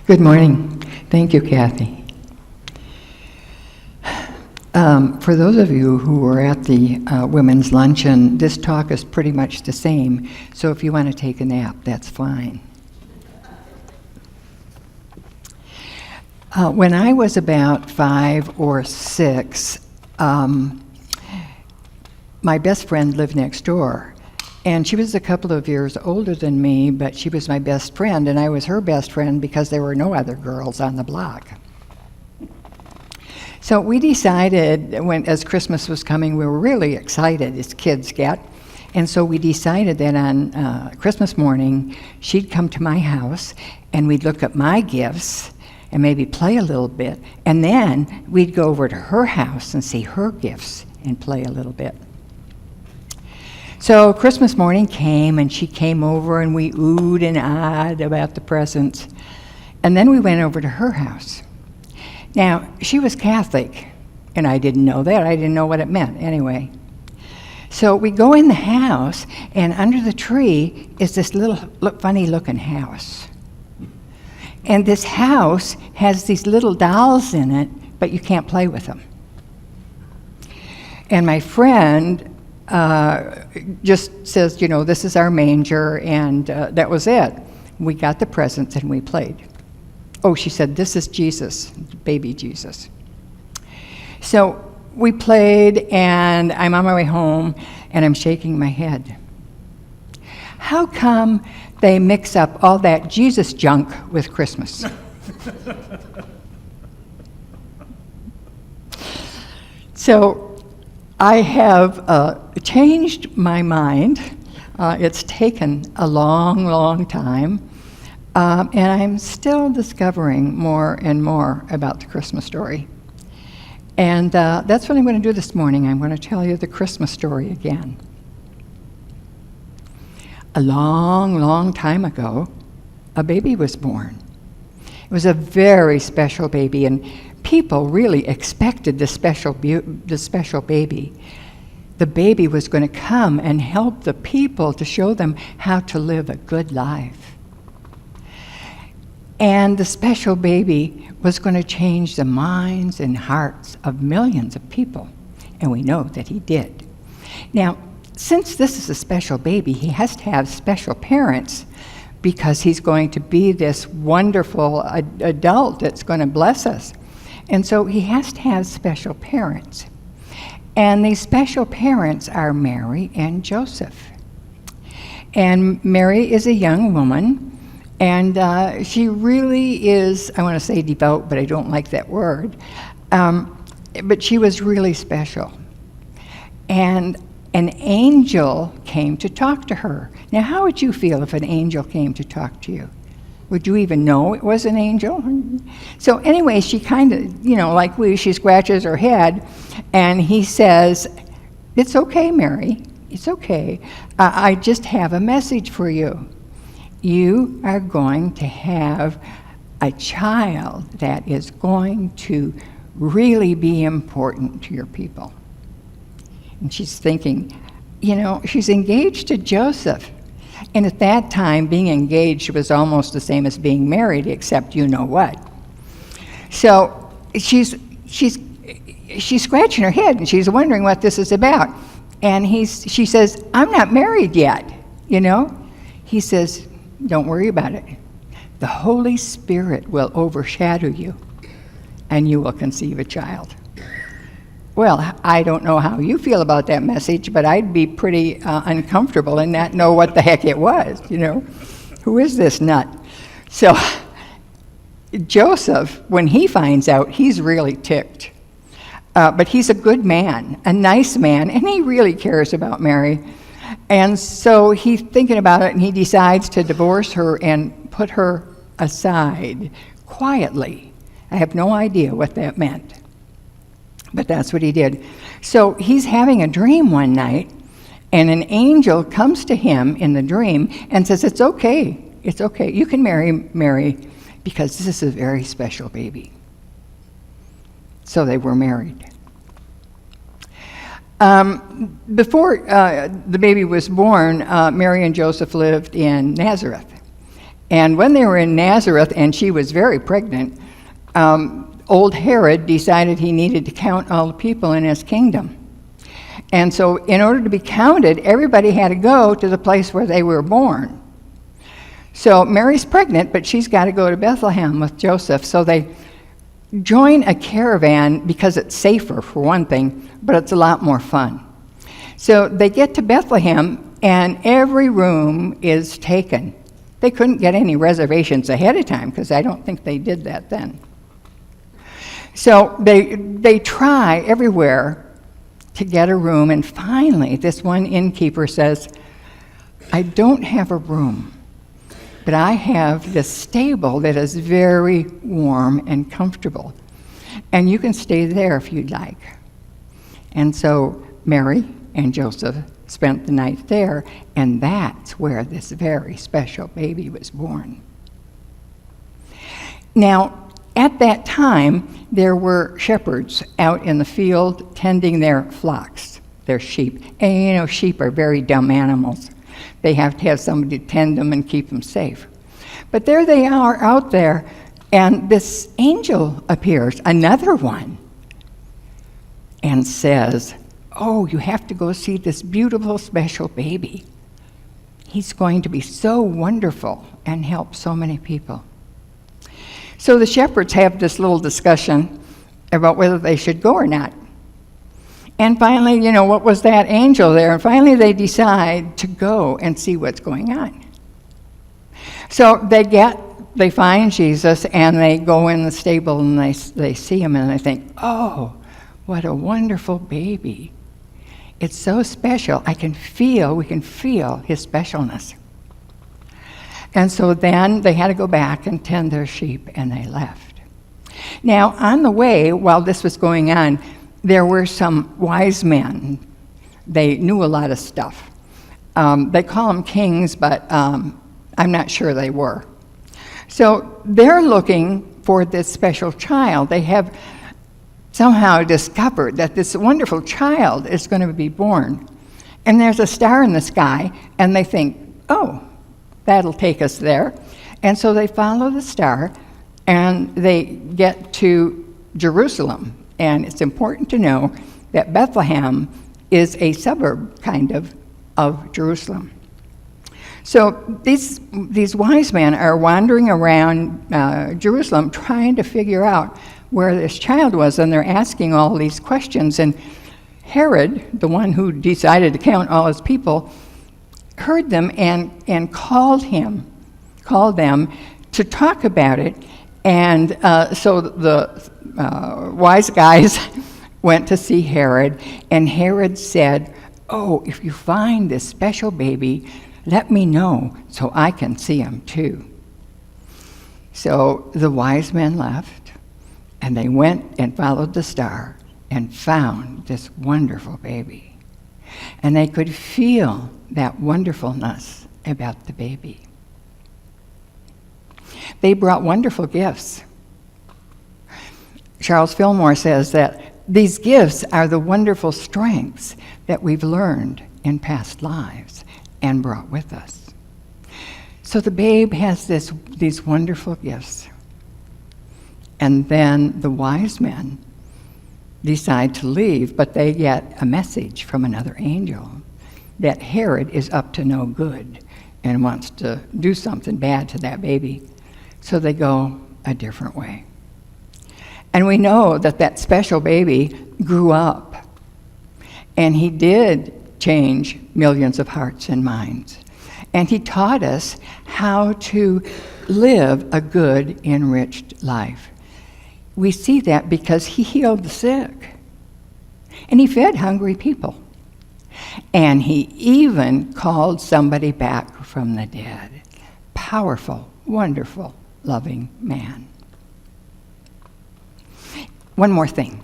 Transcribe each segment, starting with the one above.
Good morning. Thank you, Kathy. For those of you who were at the women's luncheon, this talk is pretty much the same, so if you want to take a nap, that's fine. When I was about 5 or 6, my best friend lived next door. And she was a couple of years older than me, but she was my best friend, and I was her best friend because there were no other girls on the block. So we decided, as Christmas was coming, we were really excited, as kids get, and so we decided that on Christmas morning, she'd come to my house, and we'd look at my gifts, and maybe play a little bit, and then we'd go over to her house and see her gifts and play a little bit. So Christmas morning came, and she came over, and we oohed and ahed about the presents. And then we went over to her house. Now, she was Catholic, and I didn't know that. I didn't know what it meant anyway. So we go in the house, and under the tree is this little funny-looking house. And this house has these little dolls in it, but you can't play with them. And my friend just says, this is our manger, and that was it. We got the presents and we played. Oh, she said, this is Jesus, baby Jesus. So we played, and I'm on my way home, and I'm shaking my head. How come they mix up all that Jesus junk with Christmas? So I have changed my mind. It's taken a long, long time, and I'm still discovering more and more about the Christmas story. And that's what I'm going to do this morning. I'm going to tell you the Christmas story again. A long, long time ago, a baby was born. It was a very special baby, and people really expected the special baby. The baby was going to come and help the people to show them how to live a good life. And the special baby was going to change the minds and hearts of millions of people, and we know that he did. Now, since this is a special baby, he has to have special parents because he's going to be this wonderful adult that's going to bless us. And so he has to have special parents. And these special parents are Mary and Joseph. And Mary is a young woman, and she really is, I want to say devout, but I don't like that word. But she was really special. And an angel came to talk to her. Now, how would you feel if an angel came to talk to you? Would you even know it was an angel? So anyway, she kind of, she scratches her head, and he says, it's okay, Mary, it's okay. I just have a message for you. You are going to have a child that is going to really be important to your people. And she's thinking, she's engaged to Joseph. And at that time, being engaged was almost the same as being married, except you know what. So she's scratching her head, and she's wondering what this is about. And she says, I'm not married yet, He says, don't worry about it. The Holy Spirit will overshadow you, and you will conceive a child. Well, I don't know how you feel about that message, but I'd be pretty uncomfortable and not know what the heck it was, Who is this nut? So Joseph, when he finds out, he's really ticked. But he's a good man, a nice man, and he really cares about Mary. And so he's thinking about it, and he decides to divorce her and put her aside quietly. I have no idea what that meant. But that's what he did. So he's having a dream one night, and an angel comes to him in the dream and says, it's okay, you can marry Mary because this is a very special baby. So they were married. Before the baby was born, Mary and Joseph lived in Nazareth. And when they were in Nazareth, and she was very pregnant, old Herod decided he needed to count all the people in his kingdom. And so in order to be counted, everybody had to go to the place where they were born. So Mary's pregnant, but she's got to go to Bethlehem with Joseph. So they join a caravan because it's safer, for one thing, but it's a lot more fun. So they get to Bethlehem, and every room is taken. They couldn't get any reservations ahead of time because I don't think they did that then. So they try everywhere to get a room, and finally this one innkeeper says, I don't have a room, but I have this stable that is very warm and comfortable, and you can stay there if you'd like. And so Mary and Joseph spent the night there, and that's where this very special baby was born. Now, at that time, there were shepherds out in the field tending their flocks, their sheep. And sheep are very dumb animals. They have to have somebody to tend them and keep them safe. But there they are out there, and this angel appears, another one, and says, oh, you have to go see this beautiful, special baby. He's going to be so wonderful and help so many people. So the shepherds have this little discussion about whether they should go or not. And finally, what was that angel there? And finally they decide to go and see what's going on. So they find Jesus, and they go in the stable, and they see him, and they think, oh, what a wonderful baby. It's so special. we can feel his specialness. And so then they had to go back and tend their sheep, and they left. Now, on the way, while this was going on, there were some wise men. They knew a lot of stuff. They call them kings, but I'm not sure they were. So they're looking for this special child. They have somehow discovered that this wonderful child is going to be born. And there's a star in the sky, and they think, oh, that'll take us there. And so they follow the star, and they get to Jerusalem. And it's important to know that Bethlehem is a suburb, kind of Jerusalem. So these wise men are wandering around Jerusalem trying to figure out where this child was, and they're asking all these questions. And Herod, the one who decided to count all his people, heard them and called them to talk about it. And so the wise guys went to see Herod, and Herod said, oh, if you find this special baby, let me know so I can see him too. So the wise men left, and they went and followed the star and found this wonderful baby. And they could feel that wonderfulness about the baby. They brought wonderful gifts. Charles Fillmore says that these gifts are the wonderful strengths that we've learned in past lives and brought with us. So the babe has these wonderful gifts. And then the wise men decide to leave, but they get a message from another angel that Herod is up to no good and wants to do something bad to that baby. So they go a different way. And we know that special baby grew up, and he did change millions of hearts and minds. And he taught us how to live a good, enriched life. We see that because he healed the sick, and he fed hungry people, and he even called somebody back from the dead. Powerful, wonderful, loving man. One more thing.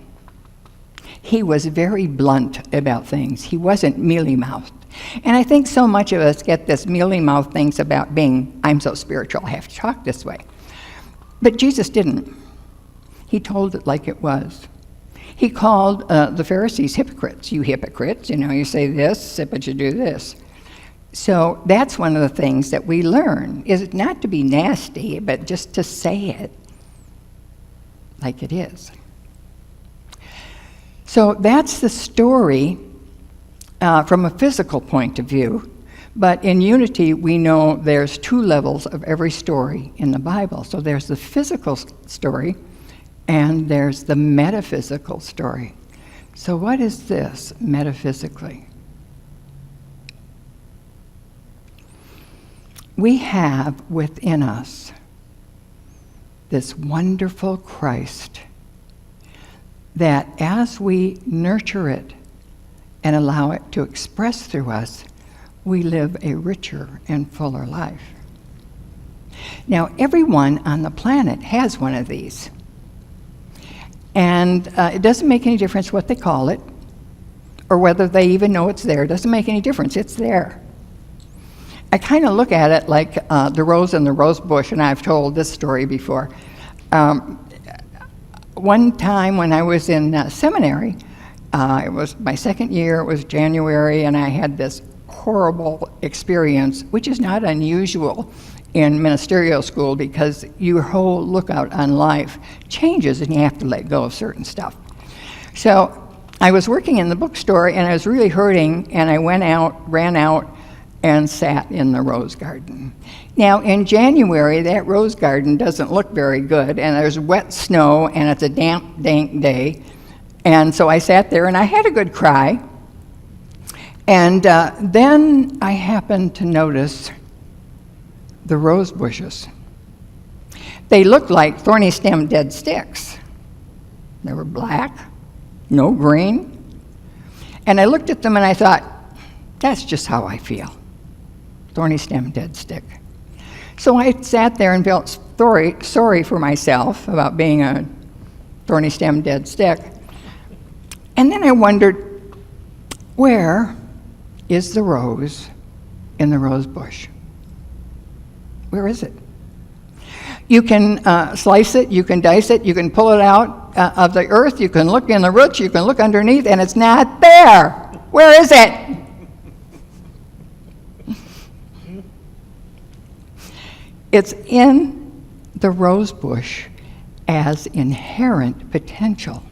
He was very blunt about things. He wasn't mealy-mouthed. And I think so much of us get this mealy-mouthed things about being, I'm so spiritual, I have to talk this way. But Jesus didn't. He told it like it was. He called the Pharisees hypocrites. You hypocrites, you say this, but you do this. So that's one of the things that we learn, is not to be nasty, but just to say it like it is. So that's the story from a physical point of view. But in unity, we know there's two levels of every story in the Bible. So there's the physical story, and there's the metaphysical story. So what is this metaphysically? We have within us this wonderful Christ that as we nurture it and allow it to express through us, we live a richer and fuller life. Now, everyone on the planet has one of these. And it doesn't make any difference what they call it or whether they even know it's there. It doesn't make any difference. It's there. I kind of look at it like the rose and the rose bush, and I've told this story before. One time when I was in seminary, it was my second year, it was January, and I had this horrible experience, which is not unusual in ministerial school because your whole lookout on life changes and you have to let go of certain stuff. So I was working in the bookstore and I was really hurting, and I ran out, and sat in the rose garden. Now, in January, that rose garden doesn't look very good, and there's wet snow, and it's a damp, dank day. And so I sat there, and I had a good cry. And then I happened to notice the rose bushes. They looked like thorny-stemmed dead sticks. They were black, no green. And I looked at them, and I thought, that's just how I feel. Thorny stem, dead stick. So I sat there and felt sorry for myself about being a thorny stem, dead stick. And then I wondered, where is the rose in the rose bush? Where is it? You can slice it, you can dice it, you can pull it out of the earth, you can look in the roots, you can look underneath, and it's not there. Where is it? It's in the rose bush as inherent potential.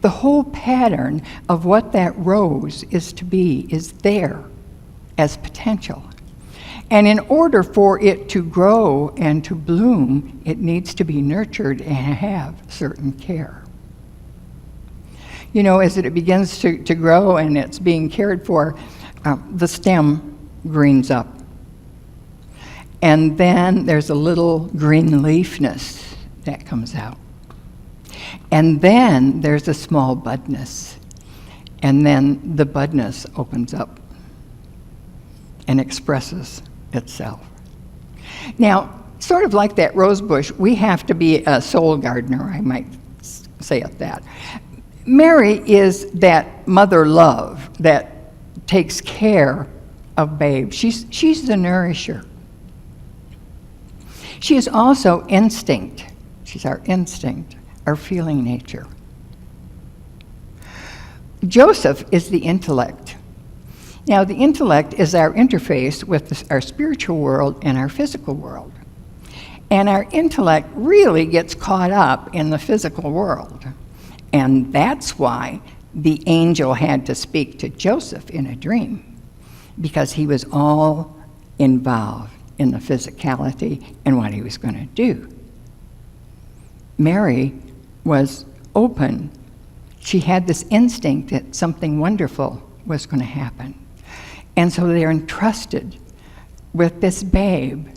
The whole pattern of what that rose is to be is there as potential. And in order for it to grow and to bloom, it needs to be nurtured and have certain care. You know, as it begins to grow and it's being cared for, the stem greens up. And then there's a little green leafness that comes out. And then there's a small budness. And then the budness opens up and expresses itself. Now, sort of like that rose bush, we have to be a soul gardener, I might say it that. Mary is that mother love that takes care of babe. She's the nourisher. She is also instinct. She's our instinct, our feeling nature. Joseph is the intellect. Now, the intellect is our interface with our spiritual world and our physical world. And our intellect really gets caught up in the physical world. And that's why the angel had to speak to Joseph in a dream, because he was all involved in the physicality and what he was going to do. Mary was open. She had this instinct that something wonderful was going to happen. And so they're entrusted with this babe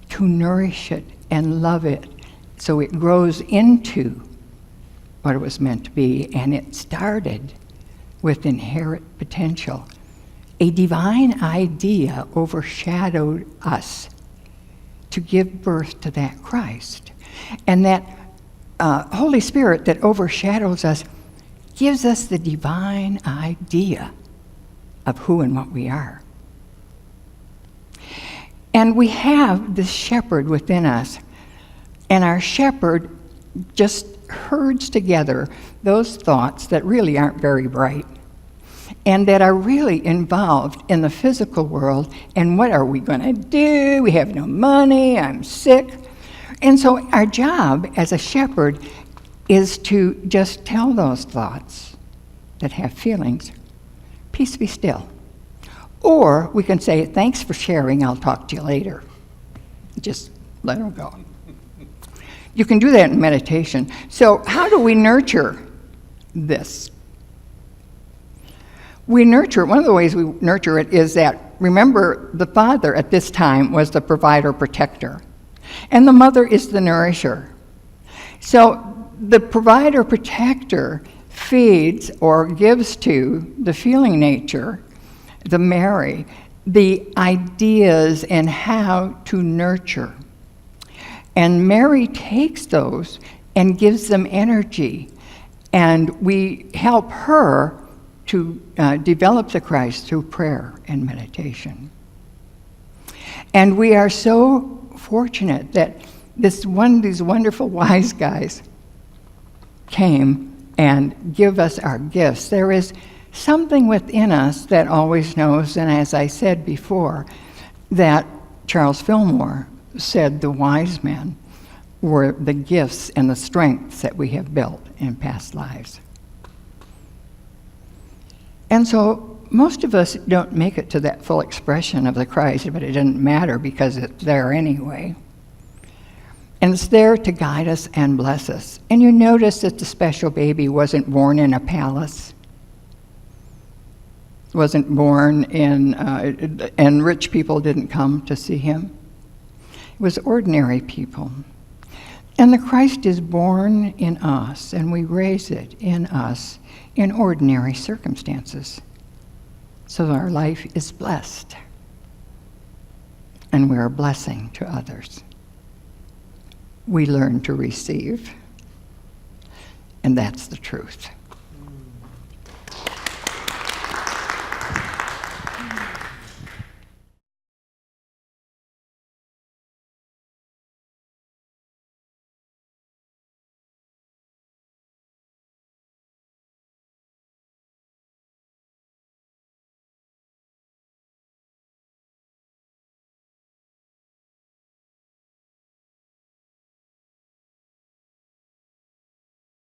to nourish it and love it so it grows into what it was meant to be. And it started with inherent potential. A divine idea overshadowed us to give birth to that Christ. And that Holy Spirit that overshadows us gives us the divine idea of who and what we are. And we have this shepherd within us, and our shepherd just herds together those thoughts that really aren't very bright. and that are really involved in the physical world. And what are we going to do? We have no money. I'm sick. And so our job as a shepherd is to just tell those thoughts that have feelings, peace be still. Or we can say, thanks for sharing, I'll talk to you later. Just let them go. You can do that in meditation. So how do we nurture this? We nurture, one of the ways we nurture it is that, remember, the father at this time was the provider protector, and the mother is the nourisher. So the provider protector feeds or gives to the feeling nature, the Mary, the ideas and how to nurture. And Mary takes those and gives them energy. And we help her to develop the Christ through prayer and meditation. And we are so fortunate that these wonderful wise guys came and give us our gifts. There is something within us that always knows, and as I said before, that Charles Fillmore said the wise men were the gifts and the strengths that we have built in past lives. And so most of us don't make it to that full expression of the Christ, but it doesn't matter because it's there anyway. And it's there to guide us and bless us. And you notice that the special baby wasn't born in a palace, wasn't born in, and rich people didn't come to see him. It was ordinary people. And the Christ is born in us, and we raise it in us in ordinary circumstances. So our life is blessed, and we're a blessing to others. We learn to receive, and that's the truth.